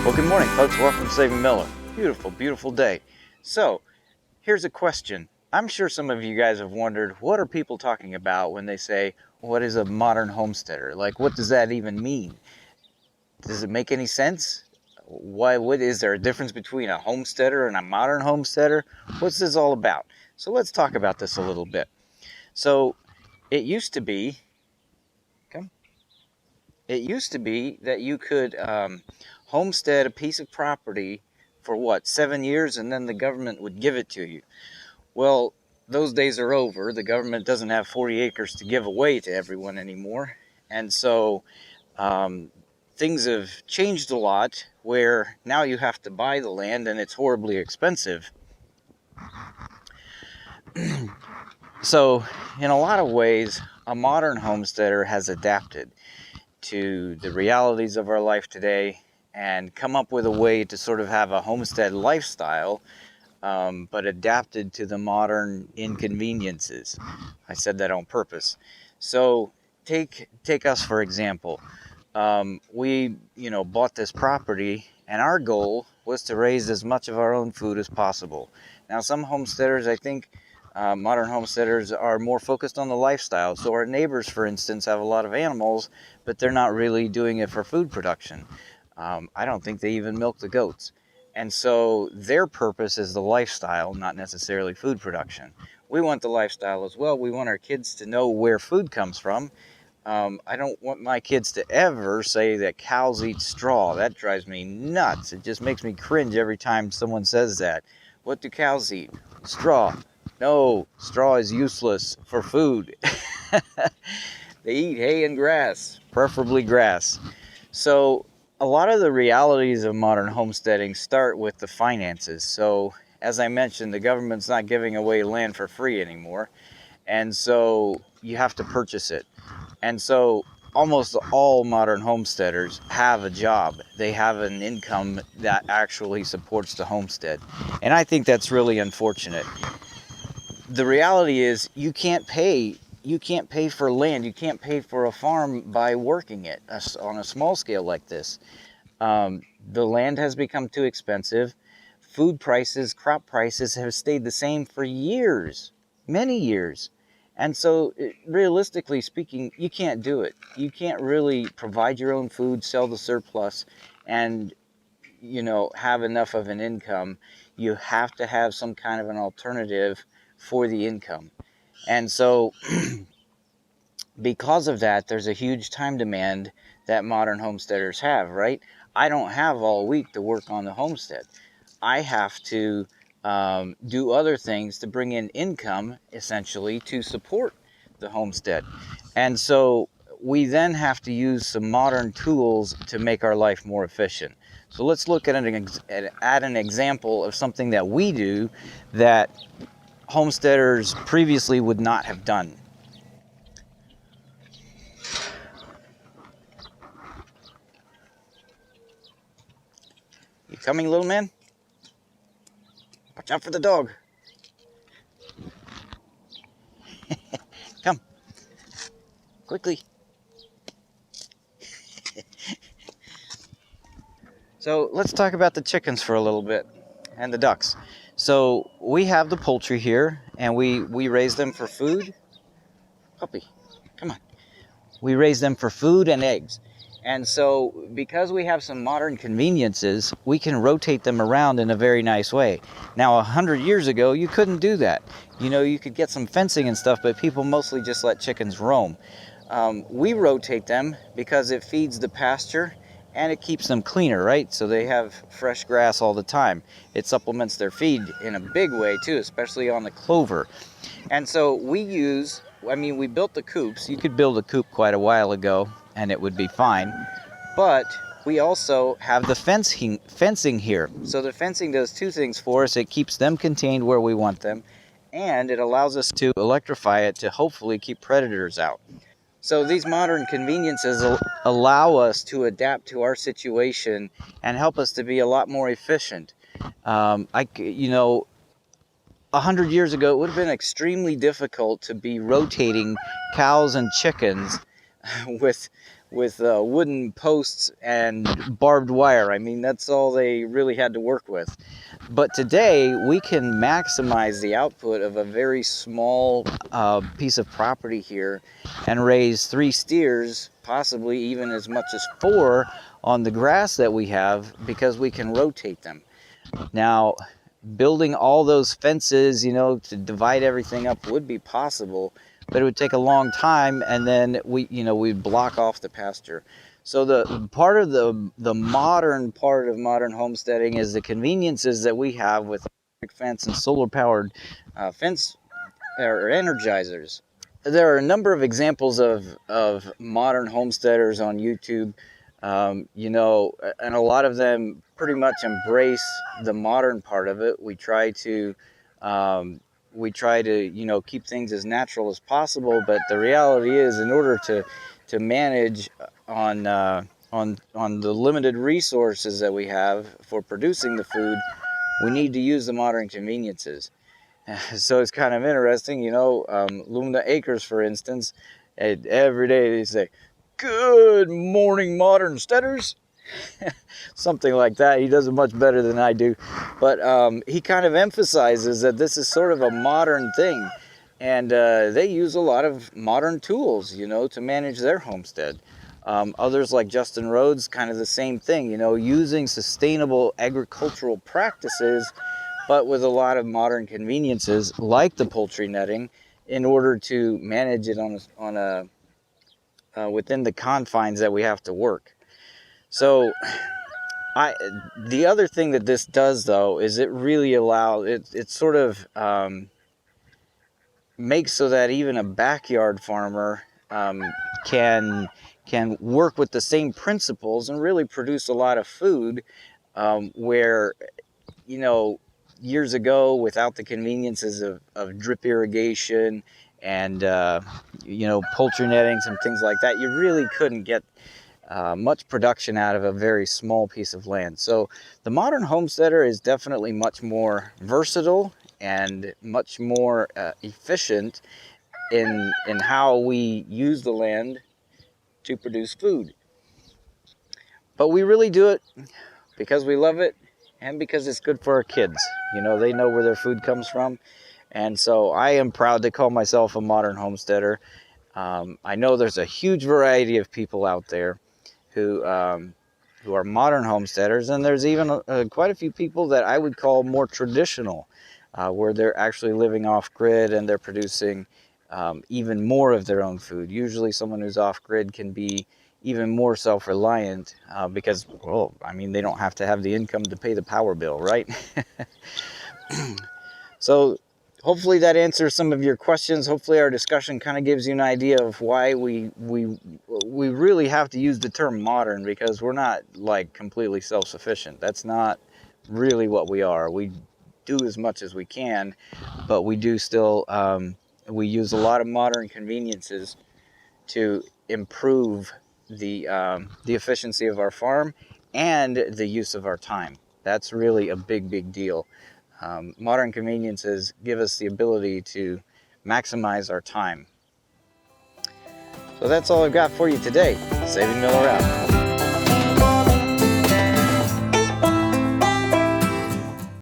Well, good morning, folks. Welcome to Saving Miller. Beautiful, beautiful day. So, here's a question. I'm sure some of you guys have wondered, what are people talking about when they say, what is a modern homesteader? Like, what does that even mean? Does it make any sense? What is there a difference between a homesteader and a modern homesteader? What's this all about? So let's talk about this a little bit. So, it used to be that you could homestead a piece of property for what, 7 years, and then the government would give it to you. Well, those days are over. The government doesn't have 40 acres to give away to everyone anymore. And so things have changed a lot, where now you have to buy the land and it's horribly expensive. So in a lot of ways, a modern homesteader has adapted to the realities of our life today and come up with a way to sort of have a homestead lifestyle, but adapted to the modern inconveniences. I said that on purpose. So take us for example. We bought this property, and our goal was to raise as much of our own food as possible. Now, some homesteaders, I think, modern homesteaders are more focused on the lifestyle. So our neighbors, for instance, have a lot of animals, but they're not really doing it for food production. I don't think they even milk the goats. And so their purpose is the lifestyle, not necessarily food production. We want the lifestyle as well. We want our kids to know where food comes from. I don't want my kids to ever say that cows eat straw. That drives me nuts. It just makes me cringe every time someone says that. What do cows eat? Straw. No, straw is useless for food. They eat hay and grass, preferably grass. So a lot of the realities of modern homesteading start with the finances. So as I mentioned, the government's not giving away land for free anymore. And so you have to purchase it. And so almost all modern homesteaders have a job. They have an income that actually supports the homestead. And I think that's really unfortunate. The reality is you can't pay for land. You can't pay for a farm by working it on a small scale like this. The land has become too expensive. Food prices, crop prices have stayed the same for years, many years. And so realistically speaking, you can't do it. You can't really provide your own food, sell the surplus, and have enough of an income. You have to have some kind of an alternative for the income. And so because of that, there's a huge time demand that modern homesteaders have, right? I don't have all week to work on the homestead. I have to do other things to bring in income, essentially, to support the homestead. And so we then have to use some modern tools to make our life more efficient. So let's look at an example of something that we do that homesteaders previously would not have done. You coming, little man? Watch out for the dog. Come. Quickly. So let's talk about the chickens for a little bit, and the ducks. So we have the poultry here, and we raise them for food. Puppy, come on. We raise them for food and eggs. And so because we have some modern conveniences, we can rotate them around in a very nice way. Now, 100 years ago, you couldn't do that. You could get some fencing and stuff, but people mostly just let chickens roam. We rotate them because it feeds the pasture and it keeps them cleaner, right? So they have fresh grass all the time. It supplements their feed in a big way too, especially on the clover. And so we built the coops. You could build a coop quite a while ago and it would be fine. But we also have the fencing here. So the fencing does two things for us. It keeps them contained where we want them, and it allows us to electrify it to hopefully keep predators out. So these modern conveniences allow us to adapt to our situation and help us to be a lot more efficient. 100 years ago, it would have been extremely difficult to be rotating cows and chickens with with wooden posts and barbed wire. I mean, that's all they really had to work with. But today we can maximize the output of a very small piece of property here and raise 3 steers, possibly even as much as 4 on the grass that we have, because we can rotate them. Now, building all those fences, you know, to divide everything up would be possible, but it would take a long time, and then we'd block off the pasture. So the part of the modern part of modern homesteading is the conveniences that we have with electric fence and solar powered fence or energizers. There are a number of examples of modern homesteaders on YouTube, you know, and a lot of them pretty much embrace the modern part of it. We try to you know, keep things as natural as possible, but the reality is, in order to manage on the limited resources that we have for producing the food, we need to use the modern conveniences. So it's kind of interesting, you know, Lumina Acres, for instance, every day they say, "Good morning, modern steaders." Something like that. He does it much better than I do. But he kind of emphasizes that this is sort of a modern thing. And they use a lot of modern tools, you know, to manage their homestead. Others like Justin Rhodes, kind of the same thing, you know, using sustainable agricultural practices, but with a lot of modern conveniences like the poultry netting, in order to manage it within the confines that we have to work. So the other thing that this does, though, is it really allows it sort of makes so that even a backyard farmer can work with the same principles and really produce a lot of food, where, you know, years ago, without the conveniences of drip irrigation and you know, poultry netting and things like that, you really couldn't get much production out of a very small piece of land. So the modern homesteader is definitely much more versatile and much more efficient in how we use the land to produce food. But we really do it because we love it and because it's good for our kids. You know, they know where their food comes from. And so I am proud to call myself a modern homesteader. I know there's a huge variety of people out there who are modern homesteaders, and there's even quite a few people that I would call more traditional, where they're actually living off-grid and they're producing even more of their own food. Usually someone who's off-grid can be even more self-reliant because, well, I mean, they don't have to have the income to pay the power bill, right? So hopefully that answers some of your questions. Hopefully our discussion kind of gives you an idea of why we really have to use the term modern, because we're not like completely self-sufficient. That's not really what we are. We do as much as we can, but we do still we use a lot of modern conveniences to improve the efficiency of our farm and the use of our time. That's really a big deal. Modern conveniences give us the ability to maximize our time. So that's all I've got for you today. Saving Miller out.